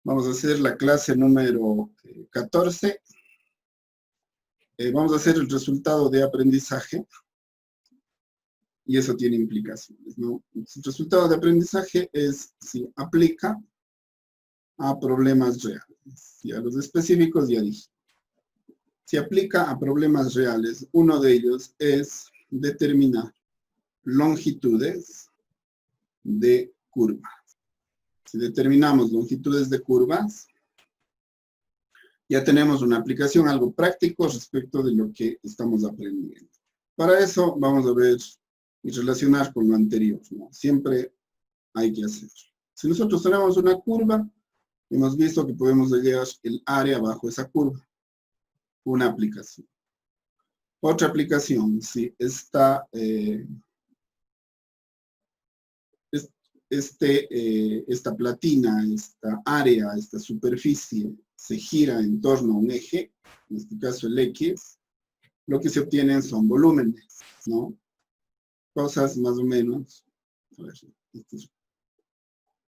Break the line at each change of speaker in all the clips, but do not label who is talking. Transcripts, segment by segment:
Vamos a hacer la clase número 14. Vamos a hacer el resultado de aprendizaje. Y eso tiene implicaciones, ¿no? El resultado de aprendizaje es si aplica a problemas reales. Y a los específicos ya dije. Si aplica a problemas reales, uno de ellos es determinar longitudes de curvas. Si determinamos longitudes de curvas, ya tenemos una aplicación, algo práctico respecto de lo que estamos aprendiendo. Para eso vamos a ver y relacionar con lo anterior, ¿no? Siempre hay que hacer. Si nosotros tenemos una curva, hemos visto que podemos hallar el área bajo esa curva. Una aplicación. Otra aplicación, si esta platina, esta área, esta superficie se gira en torno a un eje, en este caso el X, lo que se obtienen son volúmenes, ¿no? Cosas más o menos, a ver,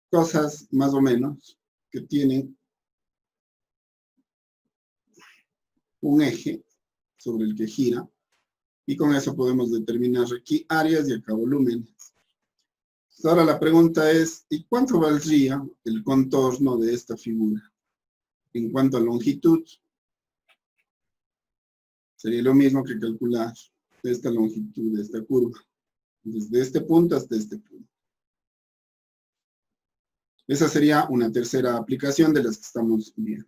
cosas más o menos que tienen un eje sobre el que gira, y con eso podemos determinar aquí áreas y acá volúmenes. Ahora la pregunta es, ¿y cuánto valdría el contorno de esta figura? En cuanto a longitud, sería lo mismo que calcular esta longitud de esta curva, desde este punto hasta este punto. Esa sería una tercera aplicación de las que estamos viendo.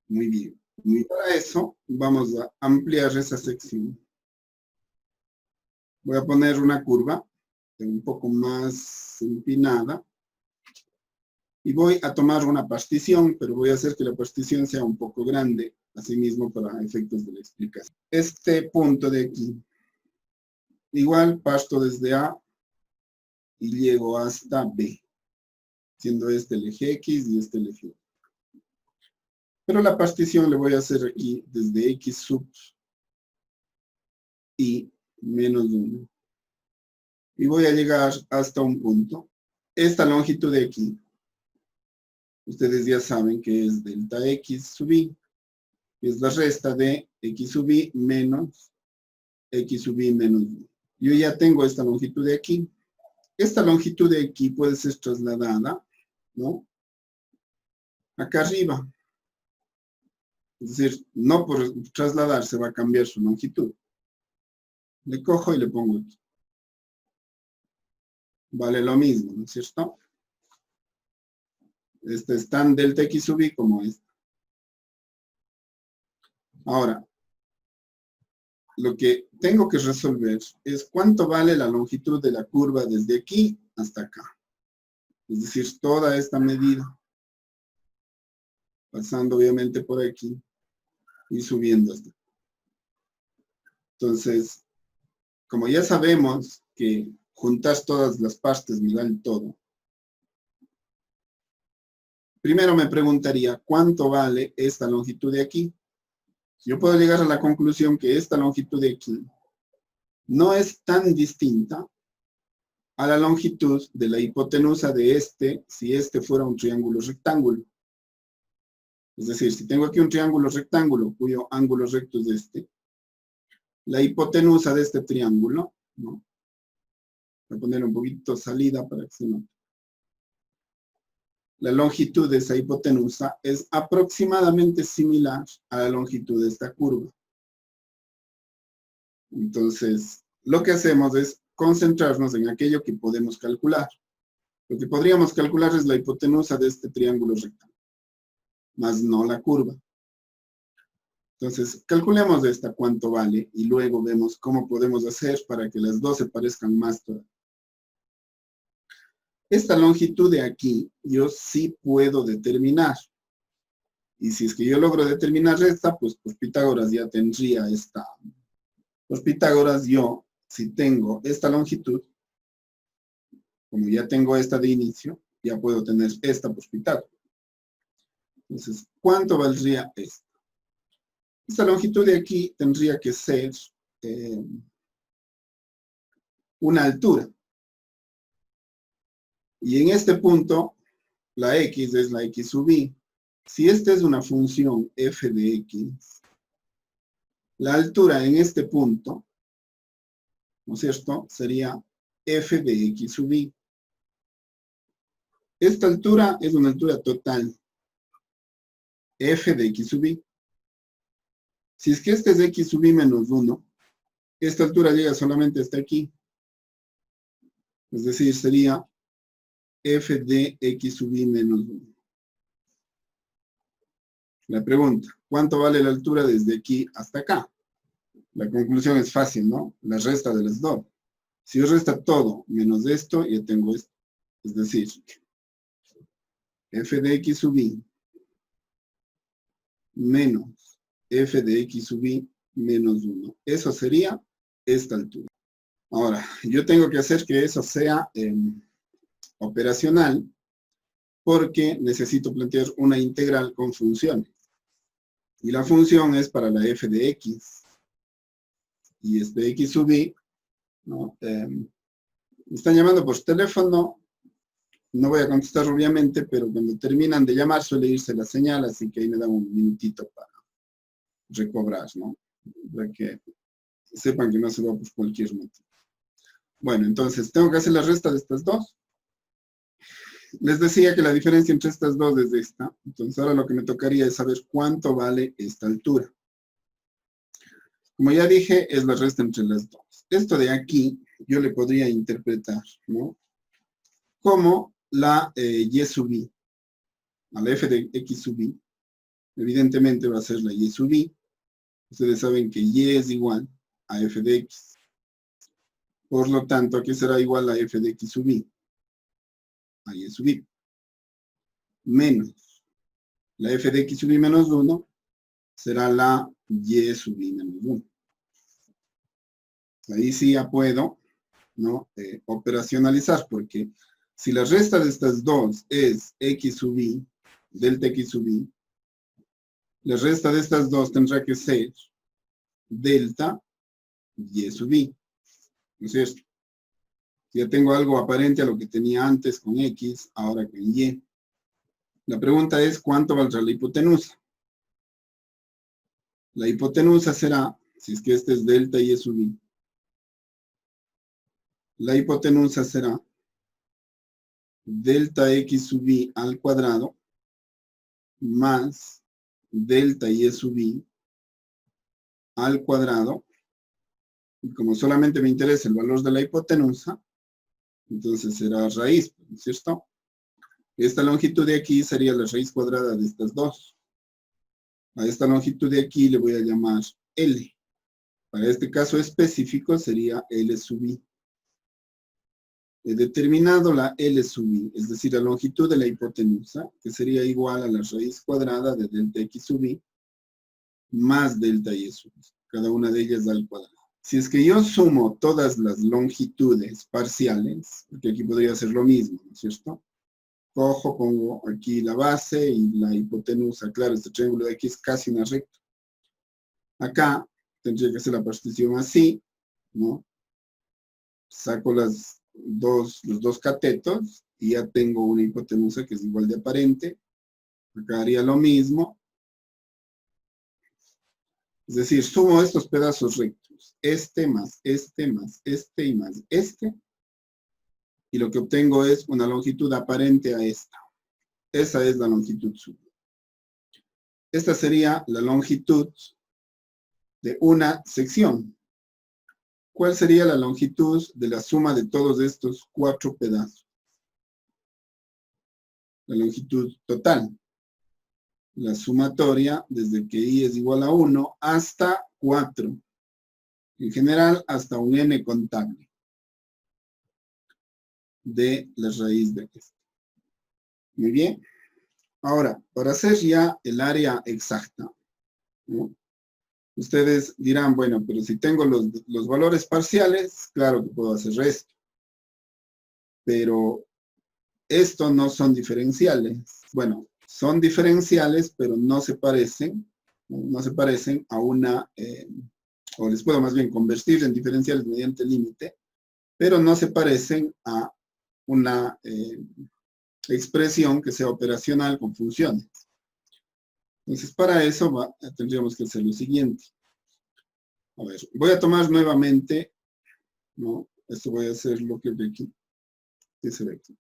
Muy bien. Y para eso vamos a ampliar esa sección. Voy a poner una curva un poco más empinada. Y voy a tomar una partición, pero voy a hacer que la partición sea un poco grande, asimismo para efectos de la explicación. Este punto de aquí, igual parto desde A y llego hasta B, siendo este el eje X y este el eje Y. Pero la partición le voy a hacer aquí desde X sub Y menos 1. Y voy a llegar hasta un punto. Esta longitud de aquí, ustedes ya saben que es delta X sub Y, que es la resta de X sub Y menos X sub Y menos 1. Yo ya tengo esta longitud de aquí. Esta longitud de aquí puede ser trasladada, ¿no? Acá arriba. Es decir, no por trasladarse va a cambiar su longitud. Le cojo y le pongo aquí. Vale lo mismo, ¿no es cierto? Este es tan delta X sub Y como esta. Ahora, lo que tengo que resolver es cuánto vale la longitud de la curva desde aquí hasta acá. Es decir, toda esta medida. Pasando obviamente por aquí y subiendo hasta acá. Entonces, como ya sabemos que juntar todas las partes me da el todo, primero me preguntaría cuánto vale esta longitud de aquí. Yo puedo llegar a la conclusión que esta longitud de aquí no es tan distinta a la longitud de la hipotenusa de este, si este fuera un triángulo rectángulo. Es decir, si tengo aquí un triángulo rectángulo cuyo ángulo recto es este, la hipotenusa de este triángulo, ¿no? Voy a poner un poquito salida para que se note. La longitud de esa hipotenusa es aproximadamente similar a la longitud de esta curva. Entonces, lo que hacemos es concentrarnos en aquello que podemos calcular. Lo que podríamos calcular es la hipotenusa de este triángulo rectángulo, más no la curva. Entonces, calculemos esta cuánto vale y luego vemos cómo podemos hacer para que las dos se parezcan más todavía. Esta longitud de aquí, yo sí puedo determinar. Y si es que yo logro determinar esta, pues por Pitágoras ya tendría esta. Por Pitágoras yo, si tengo esta longitud, como ya tengo esta de inicio, ya puedo tener esta por Pitágoras. Entonces, ¿cuánto valdría esta? Esta longitud de aquí tendría que ser una altura. Y en este punto, la x es la x sub i. Si esta es una función f de x, la altura en este punto, ¿no es cierto?, sería f de x sub i. Esta altura es una altura total, f de x sub i. Si es que este es x sub i menos 1, esta altura llega solamente hasta aquí. Es decir, sería f de x sub i menos 1. La pregunta, ¿cuánto vale la altura desde aquí hasta acá? La conclusión es fácil, ¿no? La resta de las dos. Si yo resta todo menos esto, ya tengo esto. Es decir, f de x sub i menos f de x sub i menos 1. Eso sería esta altura. Ahora, yo tengo que hacer que eso sea operacional porque necesito plantear una integral con funciones. Y la función es para la f de x. Y este x sub i, ¿no? Me están llamando por teléfono. No voy a contestar obviamente, pero cuando terminan de llamar suele irse la señal, así que ahí me dan un minutito para recobrar, ¿no? Para que sepan que no se va por cualquier motivo. Bueno, entonces tengo que hacer la resta de estas dos. Les decía que la diferencia entre estas dos es esta. Entonces ahora lo que me tocaría es saber cuánto vale esta altura. Como ya dije, es la resta entre las dos. Esto de aquí yo le podría interpretar, ¿no?, como la y sub i. A la f de x sub i, evidentemente va a ser la y sub i. Ustedes saben que y es igual a f de x. Por lo tanto, aquí será igual a f de x sub i. A y sub i. Menos la f de x sub i menos 1 será la y sub i menos 1. Ahí sí ya puedo, ¿no?, operacionalizar, porque si la resta de estas dos es x sub i, delta x sub i, la resta de estas dos tendrá que ser delta y sub i. ¿No es cierto? Ya tengo algo aparente a lo que tenía antes con x, ahora con y. La pregunta es, ¿cuánto valdrá la hipotenusa? La hipotenusa será, si es que este es delta y sub i, la hipotenusa será delta x sub i al cuadrado más delta y sub i al cuadrado. Y como solamente me interesa el valor de la hipotenusa, entonces será raíz, ¿no es cierto? Esta longitud de aquí sería la raíz cuadrada de estas dos. A esta longitud de aquí le voy a llamar L. Para este caso específico sería L sub i. He determinado la L sub i, es decir, la longitud de la hipotenusa, que sería igual a la raíz cuadrada de delta x sub i más delta y sub i. Cada una de ellas al cuadrado. Si es que yo sumo todas las longitudes parciales, porque aquí podría ser lo mismo, ¿no es cierto? Cojo, pongo aquí la base y la hipotenusa. Claro, este triángulo de aquí es casi una recta. Acá tendría que hacer la partición así, ¿no? Saco los dos catetos y ya tengo una hipotenusa que es igual de aparente. Acá haría lo mismo. Es decir, sumo estos pedazos rectos. Este más este más este y más este. Y lo que obtengo es una longitud aparente a esta. Esa es la longitud sub. Esta sería la longitud de una sección. ¿Cuál sería la longitud de la suma de todos estos 4 pedazos? La longitud total. La sumatoria desde que i es igual a 1 hasta 4. En general, hasta un n contable de la raíz de esto. Muy bien. Ahora, para hacer ya el área exacta, ¿no?, ustedes dirán, bueno, pero si tengo los valores parciales, claro que puedo hacer esto. Pero estos no son diferenciales. Bueno, son diferenciales, pero no se parecen a una, o les puedo más bien convertir en diferenciales mediante límite, pero no se parecen a una expresión que sea operacional con funciones. Entonces, para eso tendríamos que hacer lo siguiente. A ver, voy a tomar nuevamente, ¿no? Esto voy a hacer lo que ve aquí. ¿Qué se ve aquí?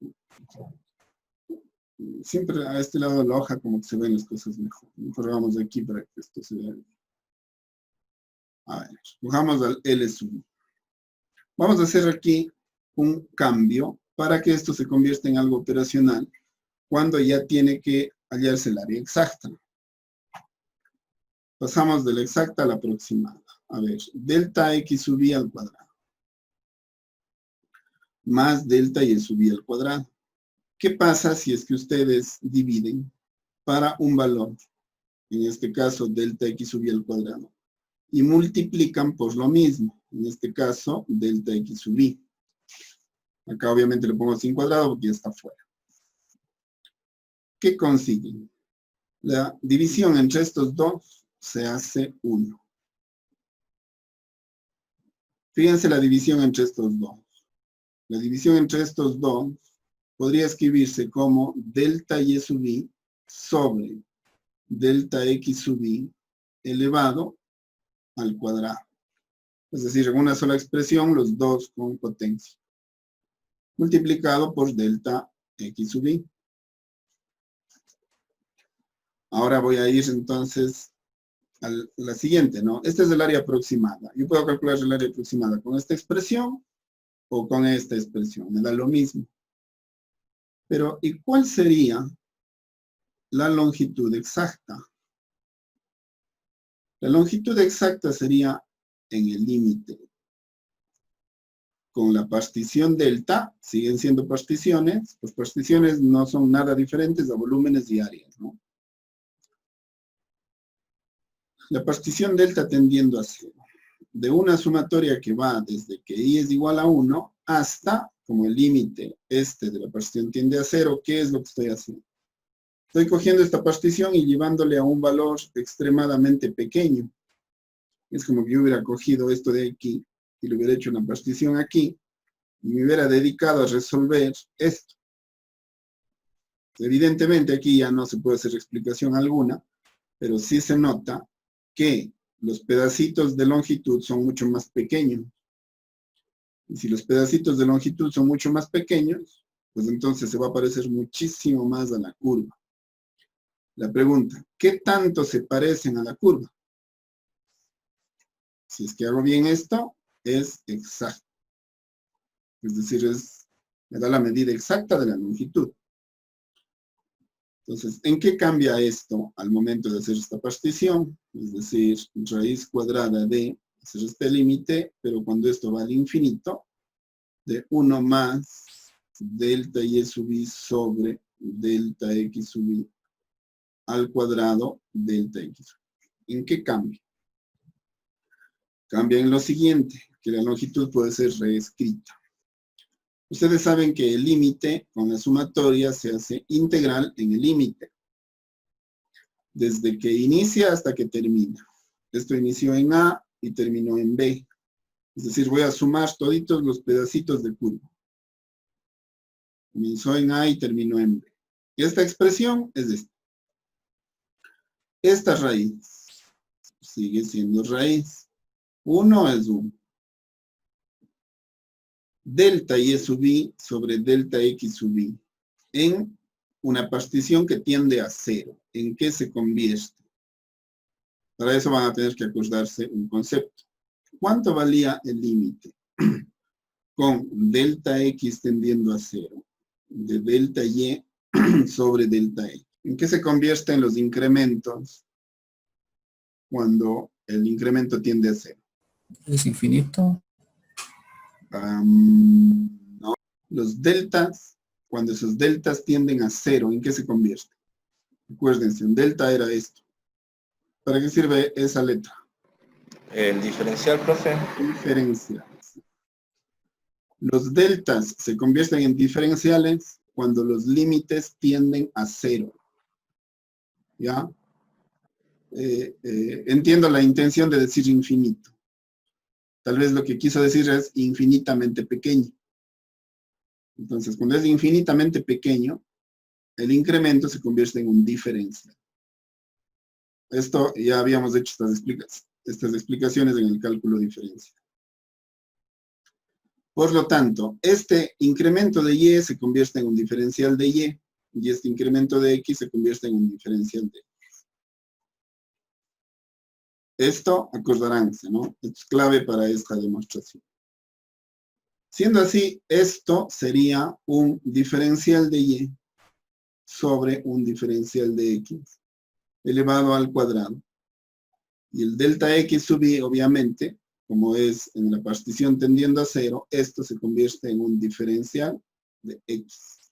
Siempre a este lado de la hoja como que se ven las cosas mejor. Mejor vamos de aquí para que esto se vea bien. A ver, cojamos al L sub. Vamos a hacer aquí un cambio para que esto se convierta en algo operacional cuando ya tiene que hallarse el área exacta. Pasamos de la exacta a la aproximada. A ver, delta x sub i al cuadrado más delta y sub i al cuadrado. ¿Qué pasa si es que ustedes dividen para un valor, en este caso delta x sub i al cuadrado, y multiplican por lo mismo, en este caso delta x sub i? Acá obviamente le pongo sin cuadrado porque ya está fuera. ¿Qué consiguen? La división entre estos dos se hace 1. Fíjense la división entre estos dos. La división entre estos dos podría escribirse como delta y sub i sobre delta x sub i elevado al cuadrado. Es decir, en una sola expresión, los dos con potencia. Multiplicado por delta x sub i. Ahora voy a ir entonces a la siguiente, ¿no? Este es el área aproximada. Yo puedo calcular el área aproximada con esta expresión o con esta expresión. Me da lo mismo. Pero, ¿y cuál sería la longitud exacta? La longitud exacta sería en el límite. Con la partición delta, siguen siendo particiones. Las particiones no son nada diferentes a volúmenes y áreas, ¿no? La partición delta tendiendo a 0. De una sumatoria que va desde que i es igual a 1 hasta, como el límite de la partición tiende a 0, ¿qué es lo que estoy haciendo? Estoy cogiendo esta partición y llevándole a un valor extremadamente pequeño. Es como que yo hubiera cogido esto de aquí y le hubiera hecho una partición aquí y me hubiera dedicado a resolver esto. Evidentemente aquí ya no se puede hacer explicación alguna, pero sí se nota que los pedacitos de longitud son mucho más pequeños. Y si los pedacitos de longitud son mucho más pequeños, pues entonces se va a parecer muchísimo más a la curva. La pregunta, ¿qué tanto se parecen a la curva? Si es que hago bien esto, es exacto. Es decir, me da la medida exacta de la longitud. Entonces, ¿en qué cambia esto al momento de hacer esta partición? Es decir, raíz cuadrada de hacer este límite, pero cuando esto va al infinito, de 1 más delta y sub i sobre delta x sub i al cuadrado delta x. ¿En qué cambia? Cambia en lo siguiente, que la longitud puede ser reescrita. Ustedes saben que el límite con la sumatoria se hace integral en el límite. Desde que inicia hasta que termina. Esto inició en A y terminó en B. Es decir, voy a sumar toditos los pedacitos de curva. Comenzó en A y terminó en B. Esta expresión es esta. Esta raíz sigue siendo raíz. 1 es 1. Delta y sub i sobre delta x sub i en una partición que tiende a 0. ¿En qué se convierte? Para eso van a tener que acordarse un concepto. ¿Cuánto valía el límite? Con delta x tendiendo a 0 de delta y sobre delta x. ¿En qué se convierten los incrementos cuando el incremento tiende a 0?
¿Es infinito?
No. Los deltas, cuando esos deltas tienden a 0, ¿en qué se convierte? Acuérdense, un delta era esto. ¿Para qué sirve esa letra?
El diferencial, profe.
Diferencial. Los deltas se convierten en diferenciales cuando los límites tienden a 0. ¿Ya? Entiendo la intención de decir infinito. Tal vez lo que quiso decir es infinitamente pequeño. Entonces, cuando es infinitamente pequeño, el incremento se convierte en un diferencial. Esto ya habíamos hecho estas explicaciones en el cálculo diferencial. Por lo tanto, este incremento de y se convierte en un diferencial de y este incremento de x se convierte en un diferencial de x. Esto, acordaránse, ¿no? Es clave para esta demostración. Siendo así, esto sería un diferencial de y sobre un diferencial de x elevado al cuadrado. Y el delta x sub y, obviamente, como es en la partición tendiendo a 0, esto se convierte en un diferencial de x.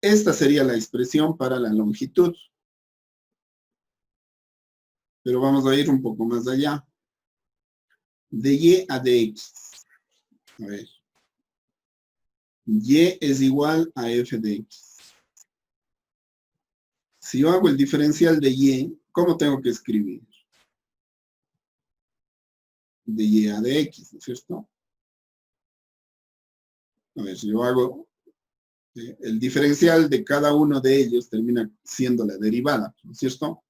Esta sería la expresión para la longitud. Pero vamos a ir un poco más allá. De y a dx. A ver. Y es igual a f de x. Si yo hago el diferencial de y, ¿cómo tengo que escribir? De y a dx, ¿no es cierto? A ver, si yo hago el diferencial de cada uno de ellos termina siendo la derivada, ¿no es cierto?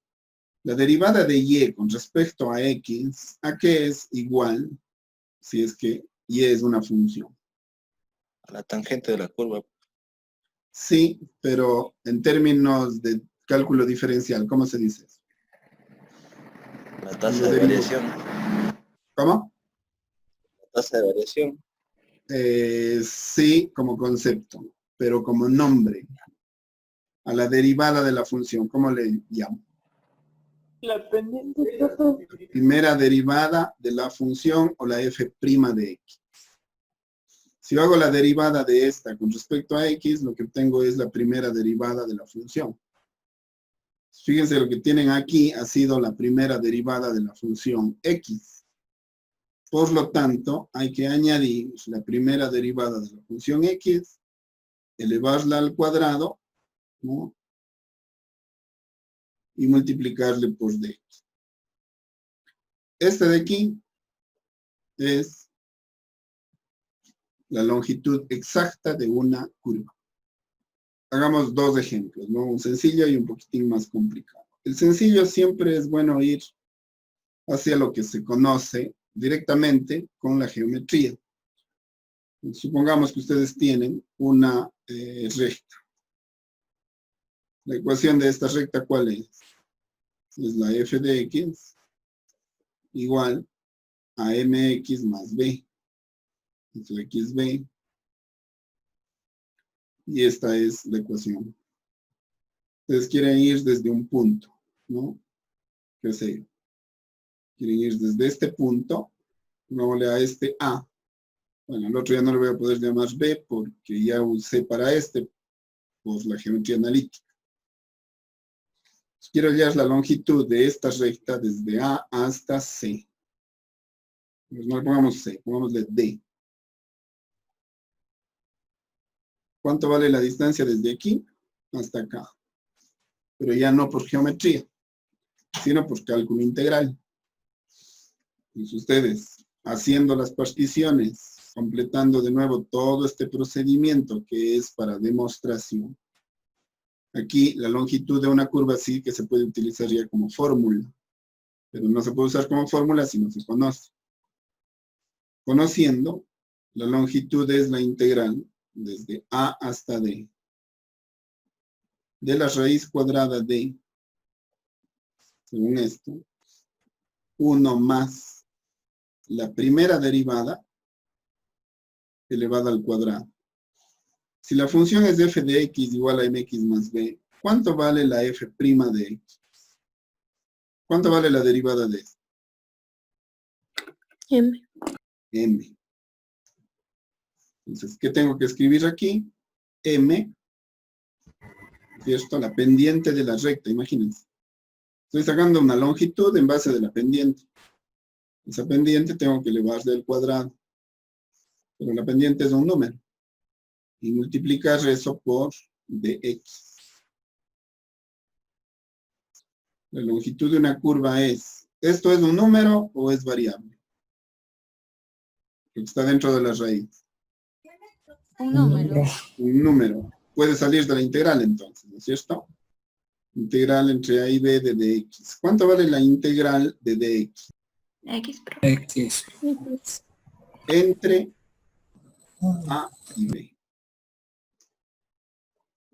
La derivada de y con respecto a x, ¿a qué es igual? Si es que y es una función.
A la tangente de la curva.
Sí, pero en términos de cálculo diferencial, ¿cómo se dice eso?
La tasa de variación.
¿Cómo?
La tasa de variación.
Sí, como concepto, pero como nombre. A la derivada de la función, ¿cómo le llamo?
La pendiente, profe.
Primera derivada de la función o la f' de x. Si yo hago la derivada de esta con respecto a x, lo que obtengo es la primera derivada de la función. Fíjense, lo que tienen aquí ha sido la primera derivada de la función x. Por lo tanto, hay que añadir la primera derivada de la función x, elevarla al cuadrado, ¿no? Y multiplicarle por dx. Este de aquí es la longitud exacta de una curva. Hagamos dos ejemplos, ¿no? Un sencillo y un poquitín más complicado. El sencillo siempre es bueno ir hacia lo que se conoce directamente con la geometría. Supongamos que ustedes tienen una recta. La ecuación de esta recta, ¿cuál es? Es la f de x igual a mx más b. Entonces aquí es b. Y esta es la ecuación. Ustedes quieren ir desde un punto, ¿no? ¿Qué sé? Quieren ir desde este punto, pongámosle a este A. Bueno, el otro ya no le voy a poder llamar B porque ya usé para este por la geometría analítica. Quiero hallar la longitud de esta recta desde A hasta C. Pues no le pongamos C, pongámosle D. ¿Cuánto vale la distancia desde aquí hasta acá? Pero ya no por geometría, sino por cálculo integral. Entonces ustedes, haciendo las particiones, completando de nuevo todo este procedimiento que es para demostración. Aquí la longitud de una curva sí que se puede utilizar ya como fórmula, pero no se puede usar como fórmula si no se conoce. Conociendo, la longitud es la integral desde A hasta D de la raíz cuadrada de, según esto, 1 más la primera derivada elevada al cuadrado. Si la función es f de x igual a mx más b, ¿cuánto vale la f' de x? ¿Cuánto vale la derivada de esto?
M.
M. Entonces, ¿qué tengo que escribir aquí? M, ¿cierto? La pendiente de la recta, imagínense. Estoy sacando una longitud en base de la pendiente. Esa pendiente tengo que elevarle al cuadrado. Pero la pendiente es un número. Y multiplicar eso por dx. La longitud de una curva es, ¿esto es un número o es variable? Lo que está dentro de la raíz.
Un número.
Un número. puede salir de la integral entonces, ¿no es cierto? Integral entre a y b de dx. ¿Cuánto vale la integral de dx?
X, pero
X.
Entre a y b.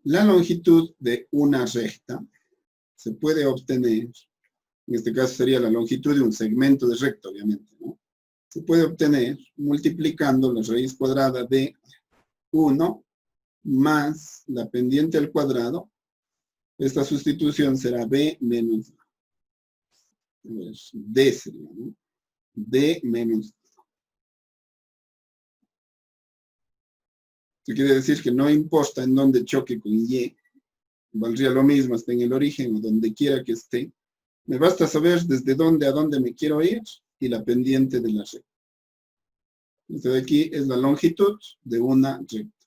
La longitud de una recta se puede obtener, en este caso sería la longitud de un segmento de recta, obviamente, ¿no? Se puede obtener multiplicando la raíz cuadrada de 1 más la pendiente al cuadrado. Esta sustitución será b menos a. D sería, ¿no? D menos a. Esto quiere decir que no importa en dónde choque con y, valdría lo mismo, esté en el origen o donde quiera que esté. Me basta saber desde dónde a dónde me quiero ir y la pendiente de la recta. Esto de aquí es la longitud de una recta.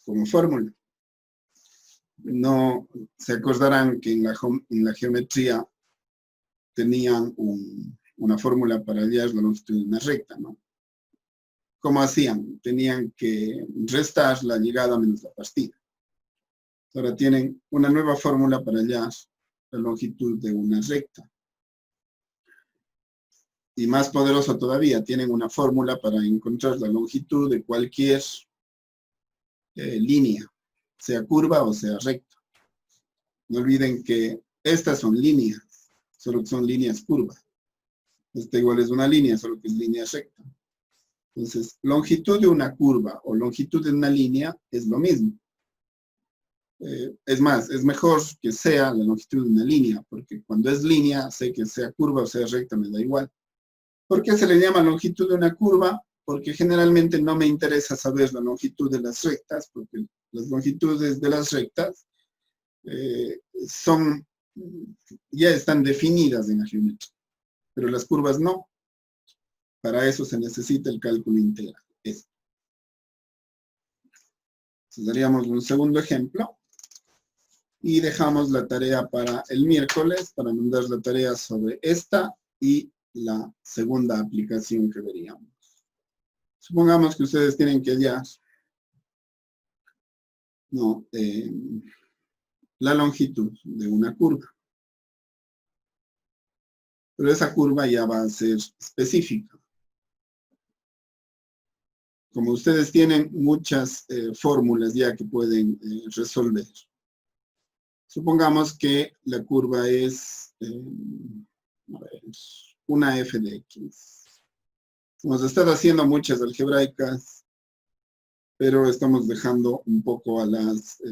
Como fórmula. No se acordarán que en la geometría tenían una fórmula para hallar la longitud de una recta, ¿no? ¿Cómo hacían? Tenían que restar la llegada menos la partida. Ahora tienen una nueva fórmula para hallar la longitud de una recta. Y más poderoso todavía, tienen una fórmula para encontrar la longitud de cualquier línea, sea curva o sea recta. No olviden que estas son líneas, solo que son líneas curvas. Esta igual es una línea, solo que es línea recta. Entonces, longitud de una curva o longitud de una línea es lo mismo. Es más, es mejor que sea la longitud de una línea, porque cuando es línea, sé que sea curva o sea recta, me da igual. ¿Por qué se le llama longitud de una curva? Porque generalmente no me interesa saber la longitud de las rectas, porque las longitudes de las rectas ya están definidas en la geometría, pero las curvas no. Para eso se necesita el cálculo integral. Entonces daríamos un segundo ejemplo y dejamos la tarea para el miércoles para mandar la tarea sobre esta y la segunda aplicación que veríamos. Supongamos que ustedes tienen que hallar la longitud de una curva. Pero esa curva ya va a ser específica. Como ustedes tienen muchas fórmulas ya que pueden resolver. Supongamos que la curva es una f de x. Hemos estado haciendo muchas algebraicas, pero estamos dejando un poco a las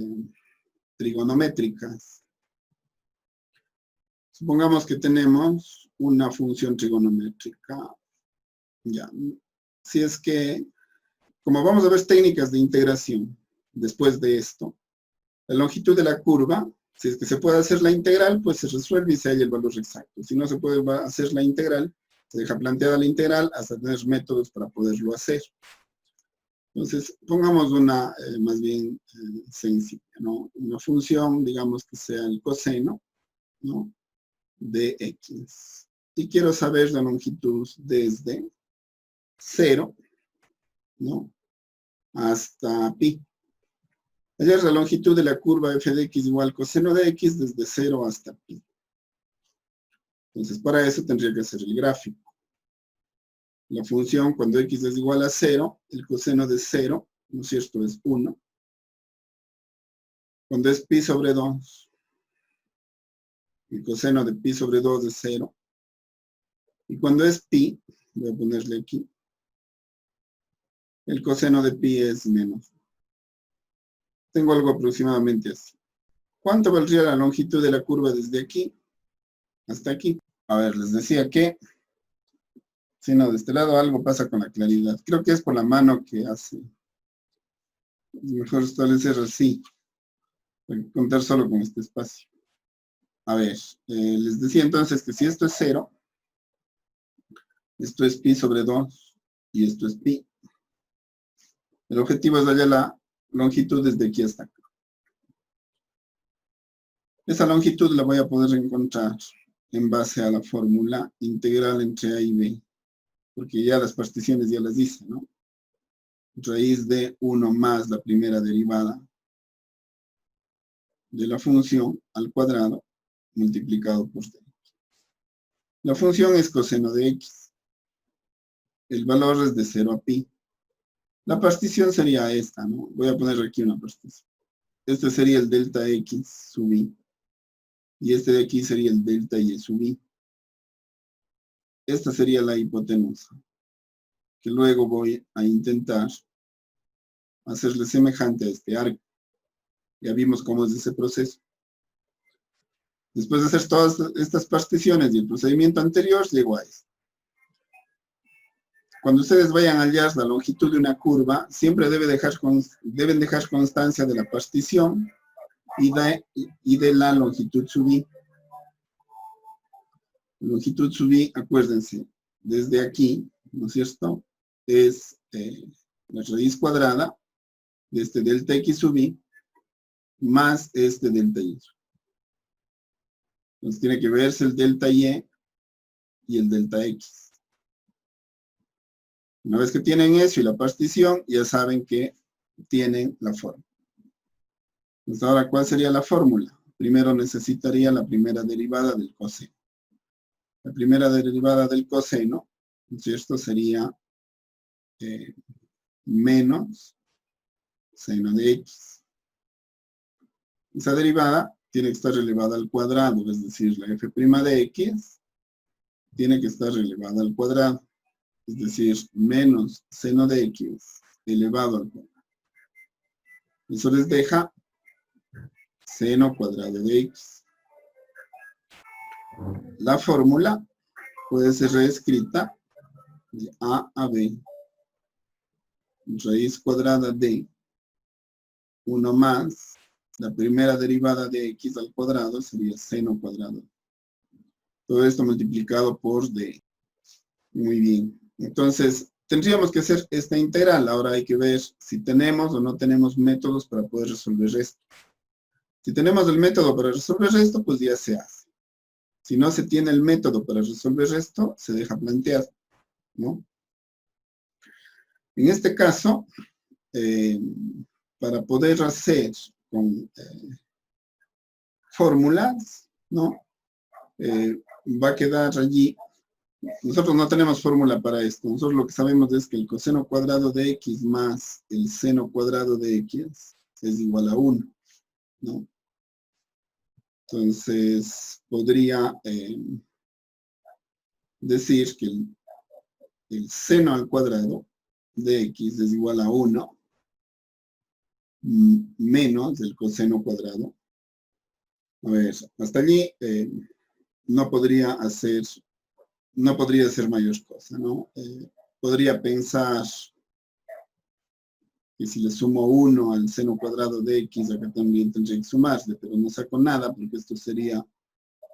trigonométricas. Supongamos que tenemos una función trigonométrica. Ya. Si es que, como vamos a ver técnicas de integración después de esto, la longitud de la curva, si es que se puede hacer la integral, pues se resuelve y se halla el valor exacto. Si no se puede hacer la integral, se deja planteada la integral hasta tener métodos para poderlo hacer. Entonces, pongamos una más bien sencilla, ¿no? Una función, digamos que sea el coseno, ¿no? De x. Y quiero saber la longitud desde 0, ¿no? Hasta pi. Hallar la longitud de la curva f de x igual coseno de x desde 0 hasta pi. Entonces, para eso tendría que hacer el gráfico. La función, cuando x es igual a 0, el coseno de 0, ¿no es cierto?, es 1. Cuando es pi sobre 2, el coseno de pi sobre 2 es 0. Y cuando es pi, voy a ponerle aquí, el coseno de pi es menos. Tengo algo aproximadamente así. ¿Cuánto valdría la longitud de la curva desde aquí hasta aquí? A ver, les decía que, si no, de este lado algo pasa con la claridad. Creo que es por la mano que hace. Es mejor establecer así. Voy a contar solo con este espacio. A ver, les decía entonces que si esto es 0, esto es pi sobre 2 y esto es pi. El objetivo es hallar la longitud desde aquí hasta acá. Esa longitud la voy a poder encontrar en base a la fórmula integral entre a y b, porque ya las particiones ya las hice, ¿no? raíz de 1 más la primera derivada de la función al cuadrado multiplicado por d. La función es coseno de x. El valor es de 0 a pi. La partición sería esta, ¿no? Voy a poner aquí una partición. Este sería el delta x sub i. Y este de aquí sería el delta y sub i. Esta sería la hipotenusa, que luego voy a intentar hacerle semejante a este arco. Ya vimos cómo es ese proceso. Después de hacer todas estas particiones y el procedimiento anterior, llego a esto. Cuando ustedes vayan a hallar la longitud de una curva, siempre deben dejar constancia de la partición y de la longitud sub i. Longitud sub i, acuérdense, desde aquí, ¿no es cierto? Es la raíz cuadrada de este delta x sub i más este delta y. Entonces tiene que verse el delta y el delta x. Una vez que tienen eso y la partición, ya saben que tienen la fórmula. Entonces ahora, ¿cuál sería la fórmula? Primero necesitaría la primera derivada del coseno. La primera derivada del coseno, ¿no es cierto? Sería menos seno de x. Esa derivada tiene que estar elevada al cuadrado, es decir, la f' de x tiene que estar elevada al cuadrado, es decir, menos seno de x elevado al cuadrado. Eso les deja seno cuadrado de x. La fórmula puede ser reescrita de a a b, raíz cuadrada de 1 más la primera derivada de x al cuadrado sería seno cuadrado. Todo esto multiplicado por d. Muy bien. Entonces, tendríamos que hacer esta integral. Ahora hay que ver si tenemos o no tenemos métodos para poder resolver esto. Si tenemos el método para resolver esto, pues ya se hace. Si no se tiene el método para resolver esto, se deja planteado, ¿no? En este caso, para poder hacer con fórmulas, ¿no? Va a quedar allí. Nosotros no tenemos fórmula para esto. Nosotros lo que sabemos es que el coseno cuadrado de x más el seno cuadrado de x es igual a 1, ¿no? Entonces, podría decir que el seno al cuadrado de x es igual a 1 menos el coseno cuadrado. A ver, hasta allí no podría hacer mayor cosa, ¿no? Podría pensar que si le sumo 1 al seno cuadrado de x, acá también tendría que sumarle, pero no saco nada porque esto sería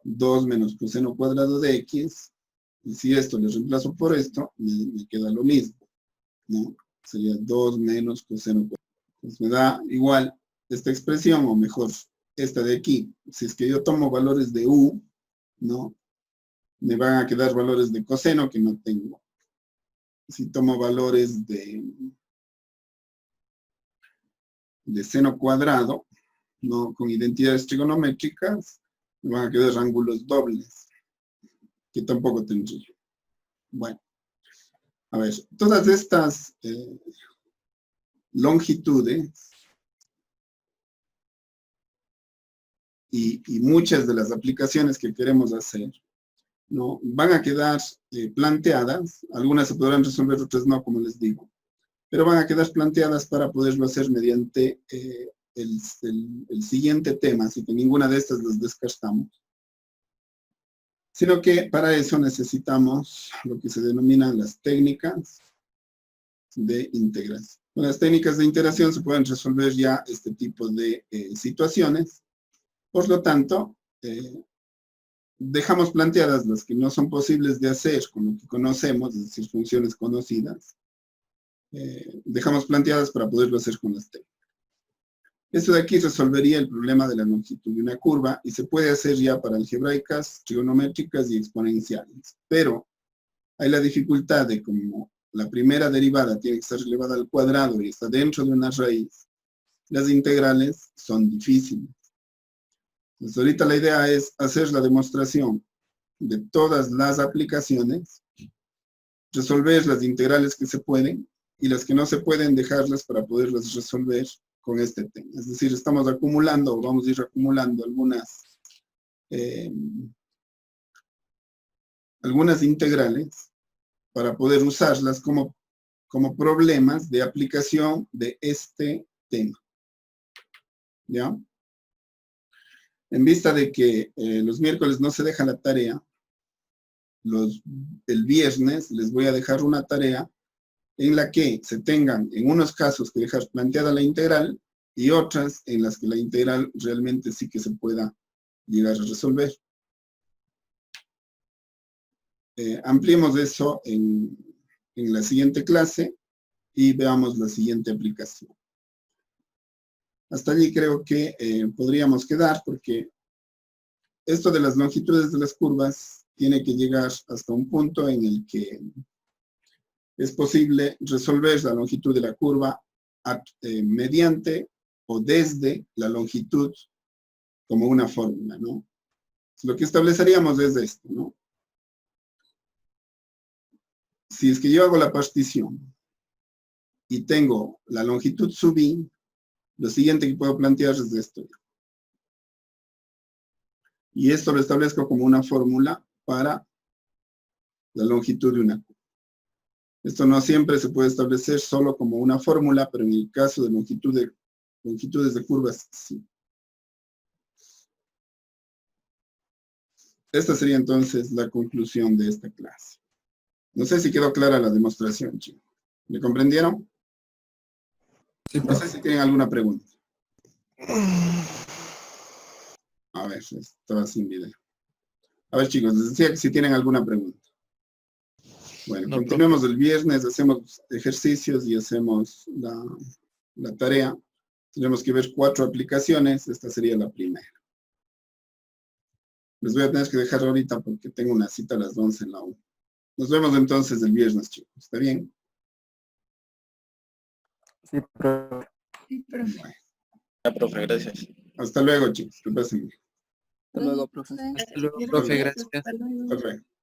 2 menos coseno cuadrado de x, y si esto le reemplazo por esto, me queda lo mismo, ¿no? Sería 2 menos coseno cuadrado. Entonces me da igual esta expresión, o mejor, esta de aquí. Si es que yo tomo valores de u, ¿no? Me van a quedar valores de coseno que no tengo. Si tomo valores de seno cuadrado, ¿no? Con identidades trigonométricas, me van a quedar ángulos dobles, que tampoco tendría. Bueno, a ver, todas estas longitudes y muchas de las aplicaciones que queremos hacer, ¿no? Van a quedar planteadas, algunas se podrán resolver, otras no, como les digo, pero van a quedar planteadas para poderlo hacer mediante el siguiente tema, así que ninguna de estas las descartamos. Sino que para eso necesitamos lo que se denominan las técnicas de integración. Con las técnicas de integración se pueden resolver ya este tipo de situaciones. Por lo tanto, dejamos planteadas las que no son posibles de hacer con lo que conocemos, es decir, funciones conocidas. Dejamos planteadas para poderlo hacer con las técnicas. Esto de aquí resolvería el problema de la longitud de una curva y se puede hacer ya para algebraicas, trigonométricas y exponenciales. Pero hay la dificultad de como la primera derivada tiene que ser elevada al cuadrado y está dentro de una raíz, las integrales son difíciles. Entonces ahorita la idea es hacer la demostración de todas las aplicaciones, resolver las integrales que se pueden y las que no se pueden dejarlas para poderlas resolver con este tema. Es decir, estamos acumulando, o vamos a ir acumulando algunas integrales para poder usarlas como problemas de aplicación de este tema. ¿Ya? En vista de que los miércoles no se deja la tarea, el viernes les voy a dejar una tarea en la que se tengan, en unos casos, que dejar planteada la integral y otras en las que la integral realmente sí que se pueda llegar a resolver. Ampliemos eso en la siguiente clase y veamos la siguiente aplicación. Hasta allí creo que podríamos quedar, porque esto de las longitudes de las curvas tiene que llegar hasta un punto en el que es posible resolver la longitud de la curva mediante o desde la longitud como una fórmula, ¿no? Lo que estableceríamos es esto, ¿no? Si es que yo hago la partición y tengo la longitud sub i, lo siguiente que puedo plantear es esto. Y esto lo establezco como una fórmula para la longitud de una curva. Esto no siempre se puede establecer solo como una fórmula, pero en el caso de longitudes de curvas, sí. Esta sería entonces la conclusión de esta clase. No sé si quedó clara la demostración, chicos. ¿Me comprendieron?
Sí,
No sé si tienen alguna pregunta. A ver, estaba sin video. A ver, chicos, les decía que si tienen alguna pregunta. Bueno,
No,
continuemos el viernes, hacemos ejercicios y hacemos la tarea. Tenemos que ver 4 aplicaciones, esta sería la primera. Les voy a tener que dejar ahorita porque tengo una cita a las 11 en la U. Nos vemos entonces el viernes, chicos. ¿Está bien?
Sí, profe.
Bueno,
Ya, profe, gracias.
hasta luego, chicos. Que pasen bien.
Hasta luego, profe.
Hasta luego, profe, gracias.
Perfecto.